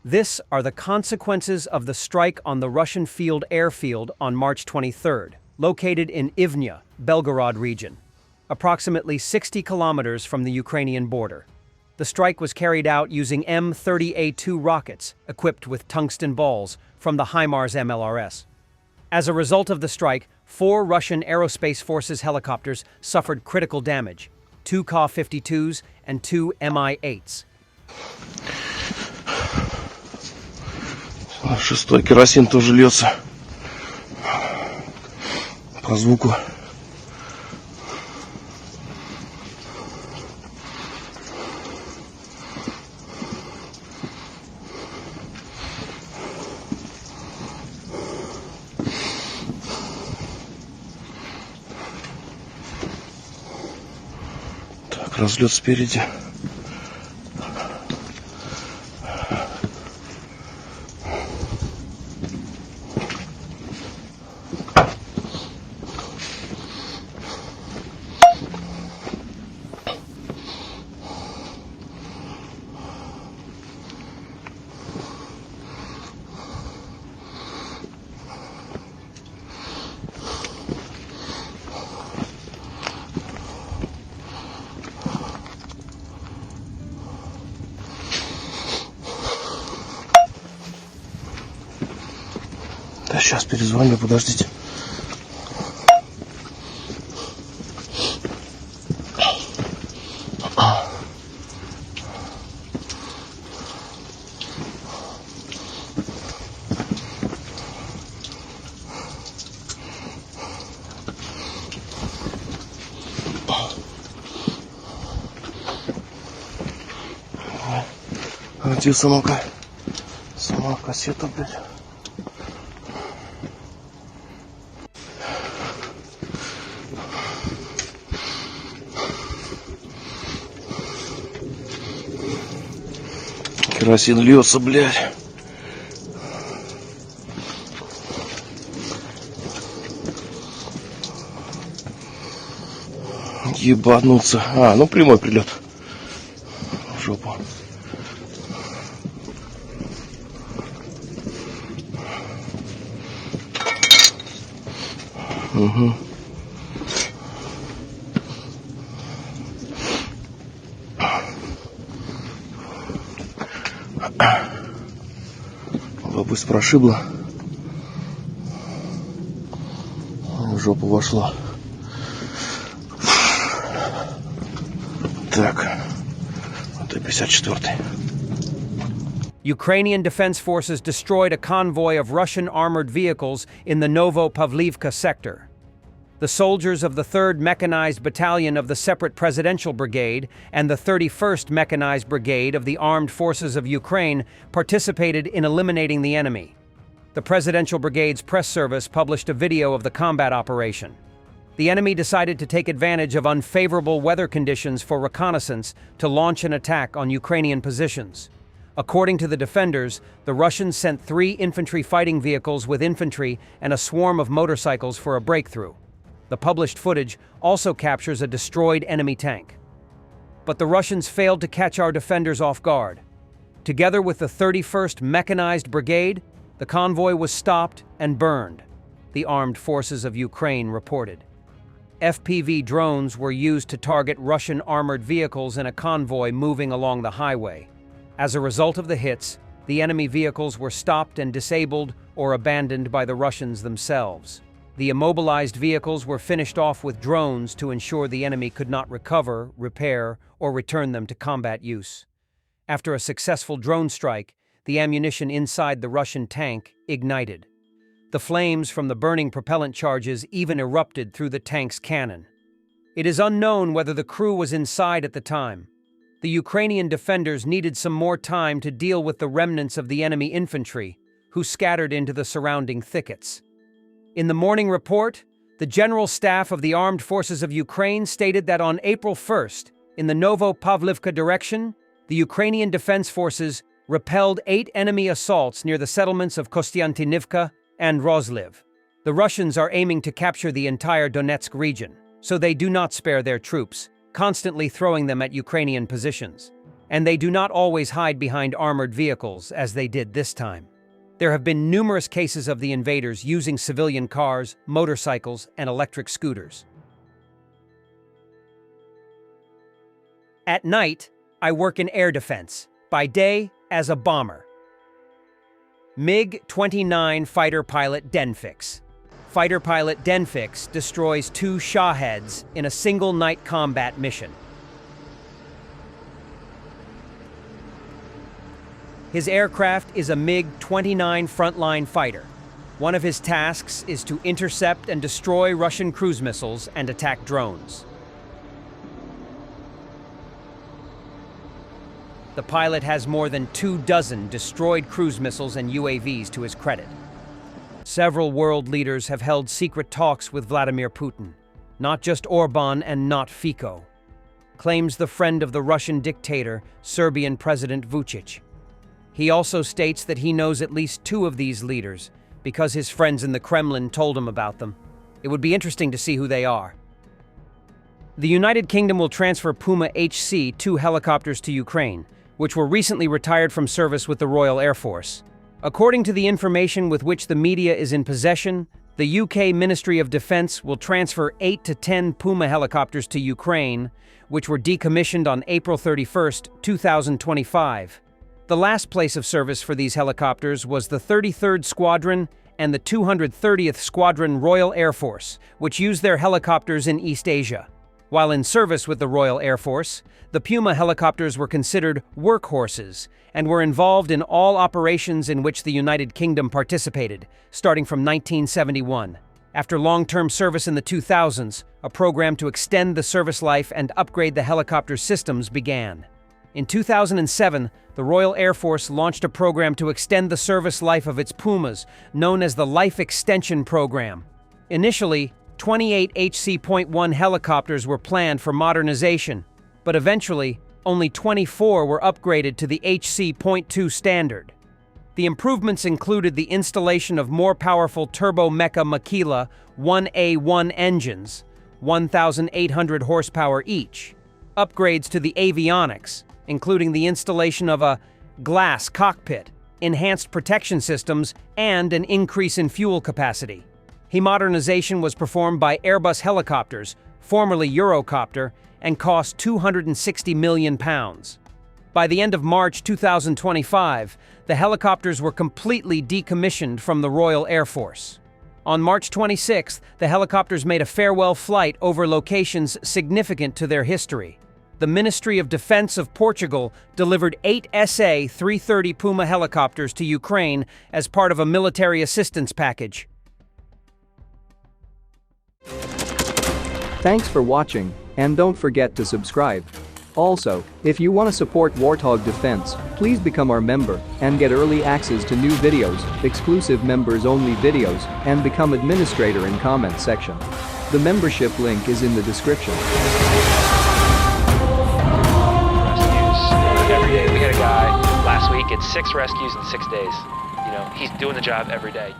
This are the consequences of the strike on the Russian airfield on March 23rd, located in Ivnya, Belgorod region, approximately 60 kilometers from the Ukrainian border. The strike was carried out using M30A2 rockets equipped with tungsten balls from the Himars MLRS. As a result of the strike, 4 Russian Aerospace Forces helicopters suffered critical damage, 2 Ka-52s and 2 Mi-8s. Шестой керосин тоже льется по звуку. Так, разлет спереди. Да, сейчас перезвоню, подождите. Где сама кассета, блядь? Керосин льется, блядь. Ебануться. Ну прямой прилет. В жопу. Угу. Лопасть прошибла. В жопу вошла. Так. Это 54-й. Ukrainian Defense Forces destroyed a convoy of Russian armored vehicles in the Novo-Pavlivka sector. The soldiers of the 3rd Mechanized Battalion of the Separate Presidential Brigade and the 31st Mechanized Brigade of the Armed Forces of Ukraine participated in eliminating the enemy. The Presidential Brigade's press service published a video of the combat operation. The enemy decided to take advantage of unfavorable weather conditions for reconnaissance to launch an attack on Ukrainian positions. According to the defenders, the Russians sent 3 infantry fighting vehicles with infantry and a swarm of motorcycles for a breakthrough. The published footage also captures a destroyed enemy tank. But the Russians failed to catch our defenders off guard. Together with the 31st Mechanized Brigade, the convoy was stopped and burned, the Armed Forces of Ukraine reported. FPV drones were used to target Russian armored vehicles in a convoy moving along the highway. As a result of the hits, the enemy vehicles were stopped and disabled or abandoned by the Russians themselves. The immobilized vehicles were finished off with drones to ensure the enemy could not recover, repair, or return them to combat use. After a successful drone strike, the ammunition inside the Russian tank ignited. The flames from the burning propellant charges even erupted through the tank's cannon. It is unknown whether the crew was inside at the time. The Ukrainian defenders needed some more time to deal with the remnants of the enemy infantry, who scattered into the surrounding thickets. In the morning report, the General Staff of the Armed Forces of Ukraine stated that on April 1st, in the Novo-Pavlivka direction, the Ukrainian Defense Forces repelled 8 enemy assaults near the settlements of Kostiantynivka and Rozliv. The Russians are aiming to capture the entire Donetsk region, so they do not spare their troops, constantly throwing them at Ukrainian positions. And they do not always hide behind armored vehicles, as they did this time. There have been numerous cases of the invaders using civilian cars, motorcycles, and electric scooters. At night, I work in air defense, by day as a bomber. MiG-29 fighter pilot Denfix. Fighter pilot Denfix destroys 2 Shaheds in a single night combat mission. His aircraft is a MiG-29 frontline fighter. One of his tasks is to intercept and destroy Russian cruise missiles and attack drones. The pilot has more than 24 destroyed cruise missiles and UAVs to his credit. Several world leaders have held secret talks with Vladimir Putin, not just Orban and not Fico, claims the friend of the Russian dictator, Serbian President Vučić. He also states that he knows at least 2 of these leaders because his friends in the Kremlin told him about them. It would be interesting to see who they are. The United Kingdom will transfer Puma HC-2 helicopters to Ukraine, which were recently retired from service with the Royal Air Force. According to the information with which the media is in possession, the UK Ministry of Defense will transfer 8 to 10 Puma helicopters to Ukraine, which were decommissioned on April 31, 2025. The last place of service for these helicopters was the 33rd Squadron and the 230th Squadron Royal Air Force, which used their helicopters in East Asia. While in service with the Royal Air Force, the Puma helicopters were considered workhorses and were involved in all operations in which the United Kingdom participated, starting from 1971. After long-term service in the 2000s, a program to extend the service life and upgrade the helicopter systems began. In 2007, the Royal Air Force launched a program to extend the service life of its Pumas, known as the Life Extension Program. Initially, 28 HC.1 helicopters were planned for modernization, but eventually, only 24 were upgraded to the HC.2 standard. The improvements included the installation of more powerful turbo-mecha Makila 1A1 engines, 1,800 horsepower each, upgrades to the avionics, including the installation of a glass cockpit, enhanced protection systems, and an increase in fuel capacity. Modernization was performed by Airbus Helicopters, formerly Eurocopter, and cost £260 million. By the end of March 2025, the helicopters were completely decommissioned from the Royal Air Force. On March 26th, the helicopters made a farewell flight over locations significant to their history. The Ministry of Defense of Portugal delivered 8 SA-330 Puma helicopters to Ukraine as part of a military assistance package. Thanks for watching, and don't forget to subscribe. Also, if you want to support Warthog Defense, please become our member and get early access to new videos, exclusive members-only videos, and become administrator in comment section. The membership link is in the description. Every day. We had a guy last week, it's 6 rescues in 6 days. You know, he's doing the job every day.